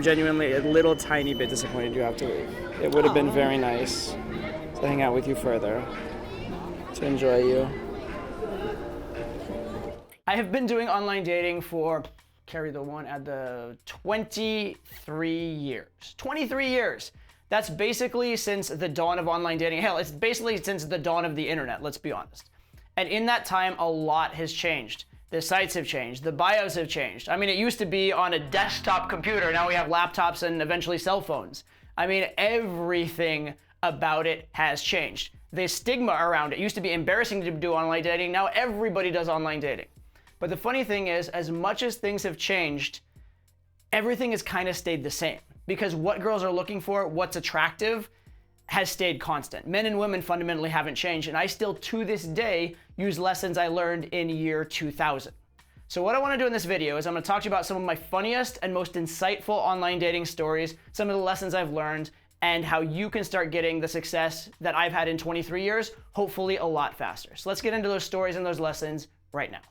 Genuinely a little tiny bit disappointed you have to leave. It would have been very nice to hang out with you further, to enjoy you. I have been doing online dating for, carry the one at the 23 years. 23 years. That's basically since the dawn of online dating. Hell, it's basically since the dawn of the internet, let's be honest. And in that time, a lot has changed. The sites have changed, the bios have changed. I mean, it used to be on a desktop computer, now we have laptops and eventually cell phones. I mean, everything about it has changed. The stigma around it used to be embarrassing to do online dating, now everybody does online dating. But the funny thing is, as much as things have changed, everything has kind of stayed the same. Because what girls are looking for, what's attractive, has stayed constant. Men and women fundamentally haven't changed, and I still, to this day, use lessons I learned in year 2000. So what I wanna do in this video is I'm gonna talk to you about some of my funniest and most insightful online dating stories, some of the lessons I've learned, and how you can start getting the success that I've had in 23 years, hopefully a lot faster. So let's get into those stories and those lessons right now.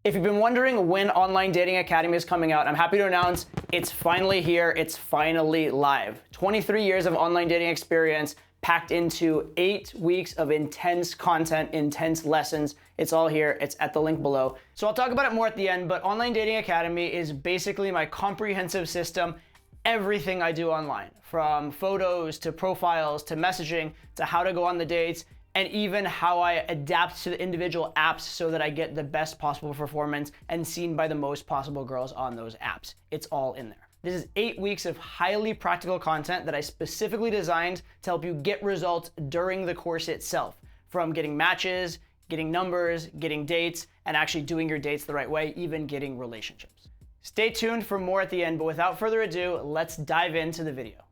If you've been wondering when Online Dating Academy is coming out, I'm happy to announce it's finally here, it's finally live. 23 years of online dating experience packed into 8 weeks of intense content, intense lessons. It's all here, it's at the link below. So I'll talk about it more at the end, but Online Dating Academy is basically my comprehensive system, everything I do online, from photos to profiles to messaging to how to go on the dates, and even how I adapt to the individual apps so that I get the best possible performance and seen by the most possible girls on those apps. It's all in there. This is 8 weeks of highly practical content that I specifically designed to help you get results during the course itself, from getting matches, getting numbers, getting dates, and actually doing your dates the right way, even getting relationships. Stay tuned for more at the end, but without further ado, let's dive into the video.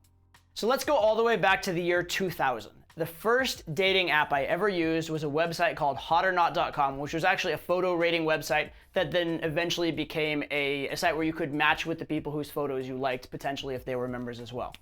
So let's go all the way back to the year 2000. The first dating app I ever used was a website called hotornot.com, which was actually a photo rating website that then eventually became a site where you could match with the people whose photos you liked, potentially if they were members as well.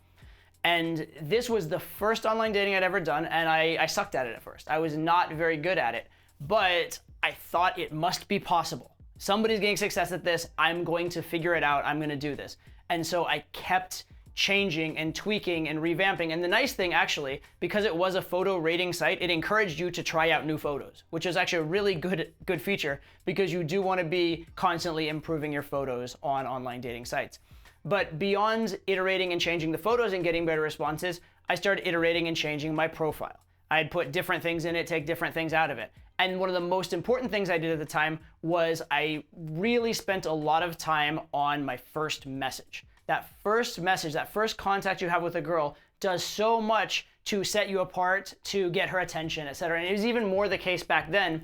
And this was the first online dating I'd ever done, and I sucked at it at first. I was not very good at it, but I thought it must be possible. Somebody's getting success at this, I'm going to figure it out, I'm gonna do this. And so I kept changing and tweaking and revamping. And the nice thing actually, because it was a photo rating site, it encouraged you to try out new photos, which is actually a really good feature because you do want to be constantly improving your photos on online dating sites. But beyond iterating and changing the photos and getting better responses, I started iterating and changing my profile. I'd put different things in it, take different things out of it. And one of the most important things I did at the time was I really spent a lot of time on my first message. That first message, that first contact you have with a girl does so much to set you apart, to get her attention, etc. And it was even more the case back then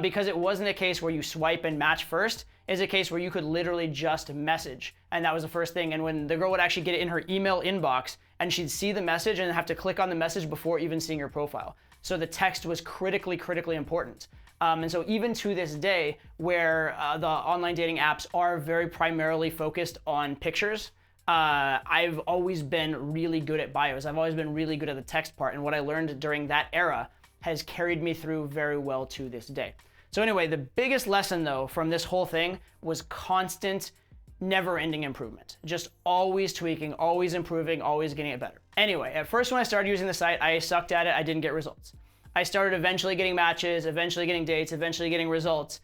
because it wasn't a case where you swipe and match first. It's a case where you could literally just message. And that was the first thing. And when the girl would actually get it in her email inbox and she'd see the message and have to click on the message before even seeing your profile. So the text was critically important. And so even to this day, where the online dating apps are very primarily focused on pictures, I've always been really good at bios. I've always been really good at the text part. And what I learned during that era has carried me through very well to this day. So anyway, the biggest lesson though from this whole thing was constant, never-ending improvement. Just always tweaking, always improving, always getting it better. Anyway, at first when I started using the site, I sucked at it. I didn't get results. I started eventually getting matches, eventually getting dates, eventually getting results.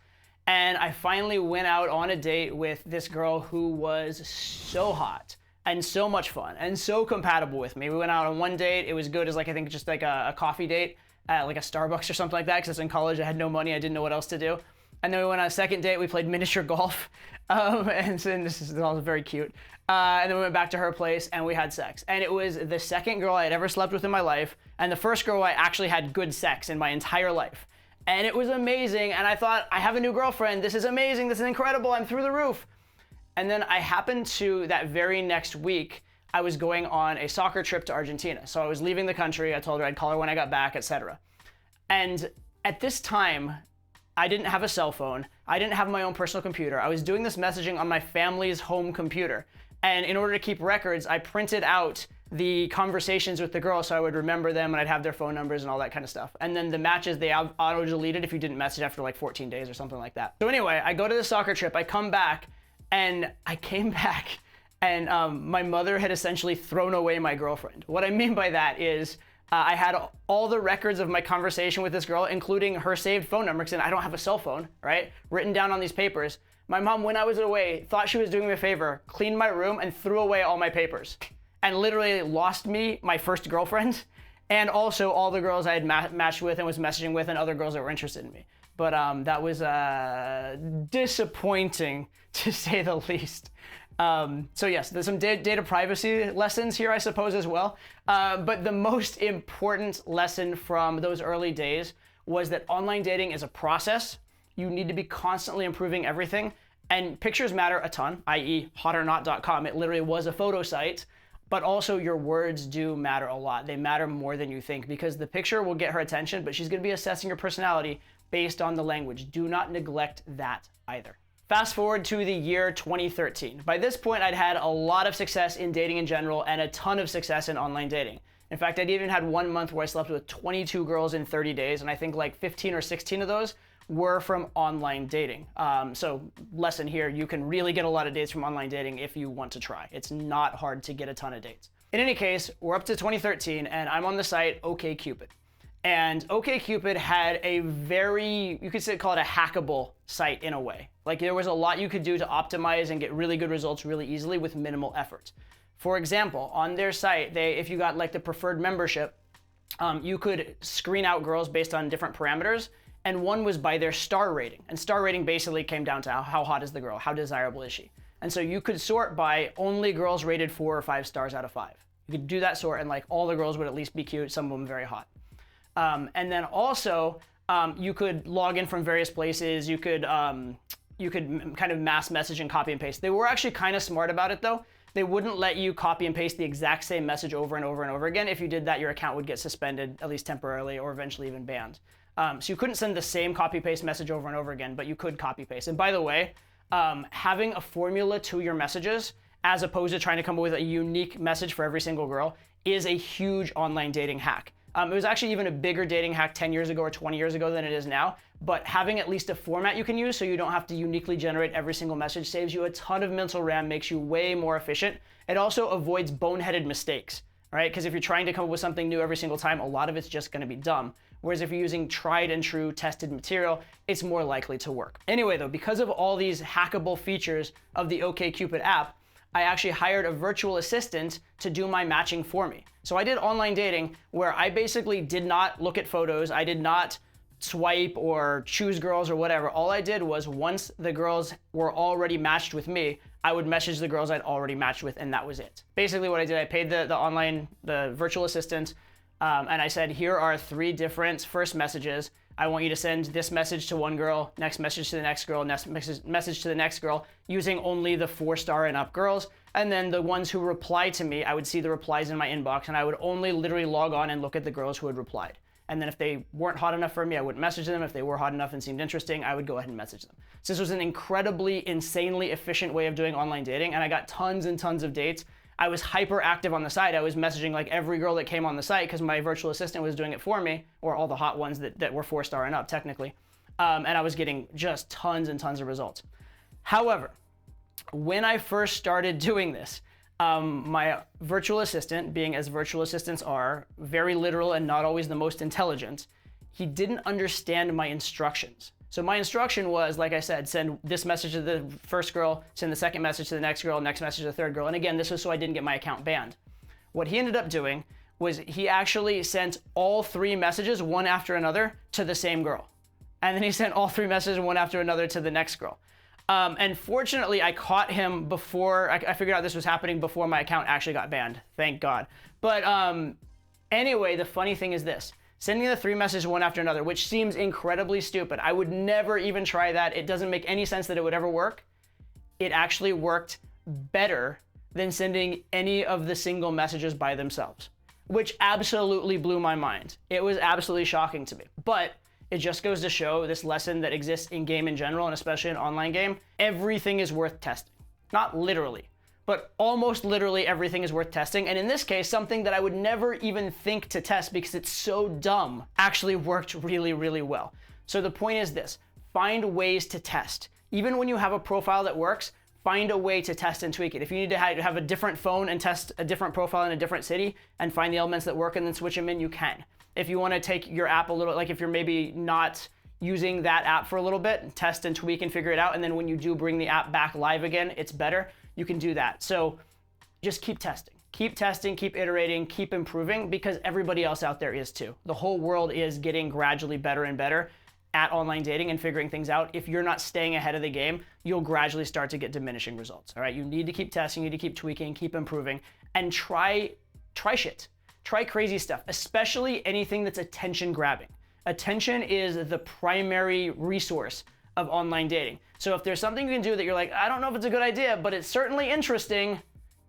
And I finally went out on a date with this girl who was so hot and so much fun and so compatible with me. We went out on one date. It was good as I think just like a coffee date at like a Starbucks or something like that, because in college I had no money. I didn't know what else to do. And then we went on a second date. We played miniature golf. And this is all very cute. And then we went back to her place and we had sex. And it was the second girl I had ever slept with in my life, and the first girl I actually had good sex in my entire life. And it was amazing. And I thought, I have a new girlfriend. This is amazing. This is incredible. I'm through the roof. And then I happened to, that very next week, I was going on a soccer trip to Argentina. So I was leaving the country. I told her I'd call her when I got back, etc. And at this time, I didn't have a cell phone. I didn't have my own personal computer. I was doing this messaging on my family's home computer. And in order to keep records, I printed out the conversations with the girls so I would remember them and I'd have their phone numbers and all that kind of stuff. And then the matches, they auto-deleted if you didn't message after like 14 days or something like that. So anyway, I go to the soccer trip, I come back, and my mother had essentially thrown away my girlfriend. What I mean by that is I had all the records of my conversation with this girl, including her saved phone number, because I don't have a cell phone, right? Written down on these papers. My mom, when I was away, thought she was doing me a favor, cleaned my room and threw away all my papers, and literally lost me, my first girlfriend, and also all the girls I had matched with and was messaging with and other girls that were interested in me. But that was disappointing, to say the least. So yes, there's some data privacy lessons here, I suppose, as well. But the most important lesson from those early days was that online dating is a process. You need to be constantly improving everything. And pictures matter a ton, i.e. hotornot.com. It literally was a photo site. But also your words do matter a lot. They matter more than you think, because the picture will get her attention, but she's gonna be assessing your personality based on the language. Do not neglect that either. Fast forward to the year 2013. By this point, I'd had a lot of success in dating in general and a ton of success in online dating. In fact, I'd even had 1 month where I slept with 22 girls in 30 days, and I think like 15 or 16 of those were from online dating. So lesson here, you can really get a lot of dates from online dating if you want to try. It's not hard to get a ton of dates. In any case, we're up to 2013 and I'm on the site OkCupid. And OkCupid had a very, you could call it a hackable site in a way. Like there was a lot you could do to optimize and get really good results really easily with minimal effort. For example, on their site, if you got like the preferred membership, you could screen out girls based on different parameters. And one was by their star rating. And star rating basically came down to how hot is the girl, how desirable is she. And so you could sort by only girls rated 4 or 5 stars out of 5. You could do that sort and like all the girls would at least be cute, some of them very hot. And then also you could log in from various places. You could kind of mass message and copy and paste. They were actually kind of smart about it though. They wouldn't let you copy and paste the exact same message over and over and over again. If you did that, your account would get suspended, at least temporarily, or eventually even banned. So you couldn't send the same copy-paste message over and over again, but you could copy-paste. And by the way, having a formula to your messages, as opposed to trying to come up with a unique message for every single girl, is a huge online dating hack. It was actually even a bigger dating hack 10 years ago or 20 years ago than it is now, but having at least a format you can use so you don't have to uniquely generate every single message saves you a ton of mental RAM, makes you way more efficient. It also avoids boneheaded mistakes, right? Because if you're trying to come up with something new every single time, a lot of it's just gonna be dumb. Whereas if you're using tried and true tested material, it's more likely to work. Anyway though, because of all these hackable features of the OkCupid app, I actually hired a virtual assistant to do my matching for me. So I did online dating where I basically did not look at photos. I did not swipe or choose girls or whatever. All I did was once the girls were already matched with me, I would message the girls I'd already matched with, and that was it. Basically what I did, I paid the virtual assistant, and I said, here are 3 different first messages. I want you to send this message to one girl, next message to the next girl, next message to the next girl, using only the 4-star and up girls. And then the ones who reply to me, I would see the replies in my inbox, and I would only literally log on and look at the girls who had replied. And then if they weren't hot enough for me, I wouldn't message them. If they were hot enough and seemed interesting, I would go ahead and message them. So this was an incredibly, insanely efficient way of doing online dating, and I got tons and tons of dates. I was hyper active on the site. I was messaging like every girl that came on the site because my virtual assistant was doing it for me, or all the hot ones that were 4-star and up technically. And I was getting just tons and tons of results. However, when I first started doing this, my virtual assistant, being as virtual assistants are, very literal and not always the most intelligent, he didn't understand my instructions. So my instruction was, like I said, send this message to the first girl, send the second message to the next girl, next message to the third girl. And again, this was so I didn't get my account banned. What he ended up doing was he actually sent all 3 messages, one after another, to the same girl. And then he sent all 3 messages, one after another, to the next girl. And fortunately, I caught him before, I figured out this was happening before my account actually got banned. Thank God. But anyway, the funny thing is this. Sending the 3 messages one after another, which seems incredibly stupid. I would never even try that. It doesn't make any sense that it would ever work. It actually worked better than sending any of the single messages by themselves, which absolutely blew my mind. It was absolutely shocking to me. But it just goes to show this lesson that exists in game in general, and especially in online game. Everything is worth testing. Not literally, but almost literally everything is worth testing. And in this case, something that I would never even think to test because it's so dumb actually worked really, really well. So the point is this: find ways to test. Even when you have a profile that works, find a way to test and tweak it. If you need to have a different phone and test a different profile in a different city and find the elements that work and then switch them in, you can. If you want to take your app a little, like if you're maybe not using that app for a little bit, test and tweak and figure it out, and then when you do bring the app back live again, it's better, you can do that. So just keep testing, keep iterating, keep improving, because everybody else out there is too. The whole world is getting gradually better and better at online dating and figuring things out. If you're not staying ahead of the game, you'll gradually start to get diminishing results. All right, you need to keep testing, you need to keep tweaking, keep improving, and try shit. Try crazy stuff, especially anything that's attention grabbing. Attention is the primary resource of online dating. So if there's something you can do that you're like, I don't know if it's a good idea, but it's certainly interesting,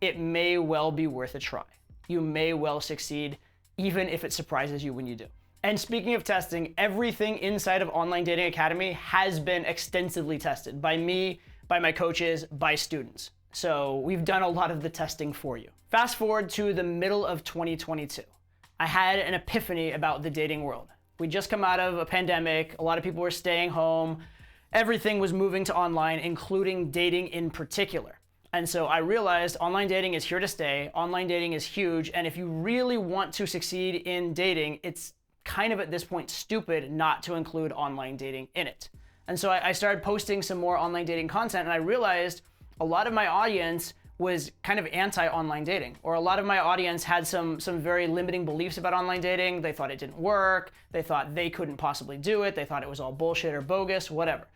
it may well be worth a try. You may well succeed, even if it surprises you when you do. And speaking of testing, everything inside of Online Dating Academy has been extensively tested by me, by my coaches, by students. So we've done a lot of the testing for you. Fast forward to the middle of 2022. I had an epiphany about the dating world. We just come out of a pandemic. A lot of people were staying home. Everything was moving to online, including dating in particular. And so I realized online dating is here to stay. Online dating is huge. And if you really want to succeed in dating, it's kind of at this point stupid not to include online dating in it. And so I started posting some more online dating content, and I realized a lot of my audience was kind of anti-online dating, or a lot of my audience had some very limiting beliefs about online dating. They thought it didn't work. They thought they couldn't possibly do it. They thought it was all bullshit or bogus, whatever.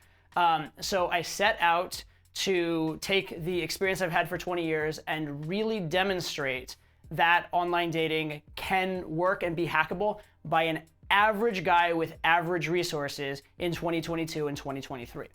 So I set out to take the experience I've had for 20 years and really demonstrate that online dating can work and be hackable by an average guy with average resources in 2022 and 2023.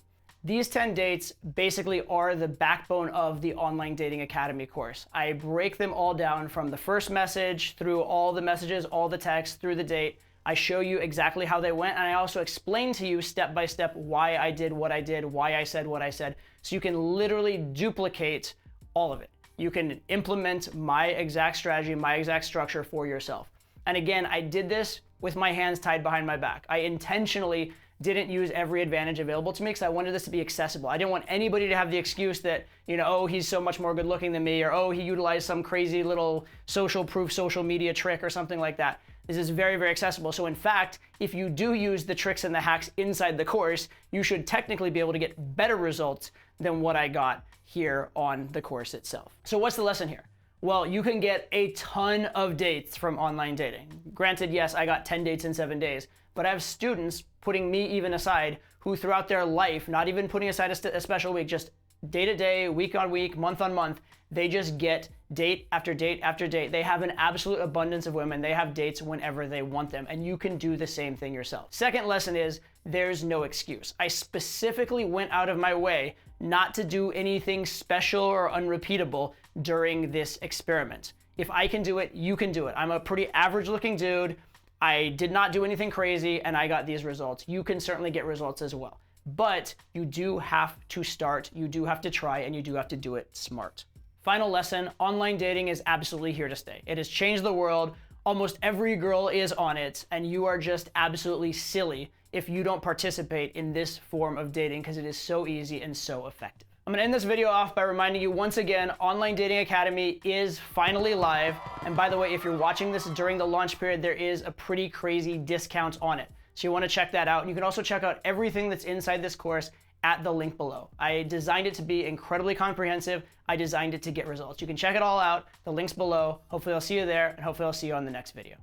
These 10 dates basically are the backbone of the Online Dating Academy course. I break them all down from the first message through all the messages, all the texts, through the date. I show you exactly how they went, and I also explain to you step by step why I did what I did, why I said what I said, so you can literally duplicate all of it. You can implement my exact strategy, my exact structure for yourself. And again, I did this with my hands tied behind my back. I intentionally didn't use every advantage available to me because I wanted this to be accessible. I didn't want anybody to have the excuse that, oh, he's so much more good looking than me, or oh, he utilized some crazy little social proof social media trick or something like that. This is very, very accessible. So in fact, if you do use the tricks and the hacks inside the course, you should technically be able to get better results than what I got here on the course itself. So what's the lesson here? Well, you can get a ton of dates from online dating. Granted, yes, I got 10 dates in 7 days, but I have students, putting me even aside, who throughout their life, not even putting aside a special week, just day to day, week on week, month on month, they just get date after date after date. They have an absolute abundance of women. They have dates whenever they want them, and you can do the same thing yourself. Second lesson is there's no excuse. I specifically went out of my way not to do anything special or unrepeatable during this experiment. If I can do it, you can do it. I'm a pretty average looking dude. I did not do anything crazy, and I got these results. You can certainly get results as well. But you do have to start, you do have to try, and you do have to do it smart. Final lesson, online dating is absolutely here to stay. It has changed the world. Almost every girl is on it, and you are just absolutely silly if you don't participate in this form of dating because it is so easy and so effective. I'm gonna end this video off by reminding you once again, Online Dating Academy is finally live. And by the way, if you're watching this during the launch period, there is a pretty crazy discount on it. So you wanna check that out. And you can also check out everything that's inside this course at the link below. I designed it to be incredibly comprehensive. I designed it to get results. You can check it all out. The link's below. Hopefully I'll see you there, and hopefully I'll see you on the next video.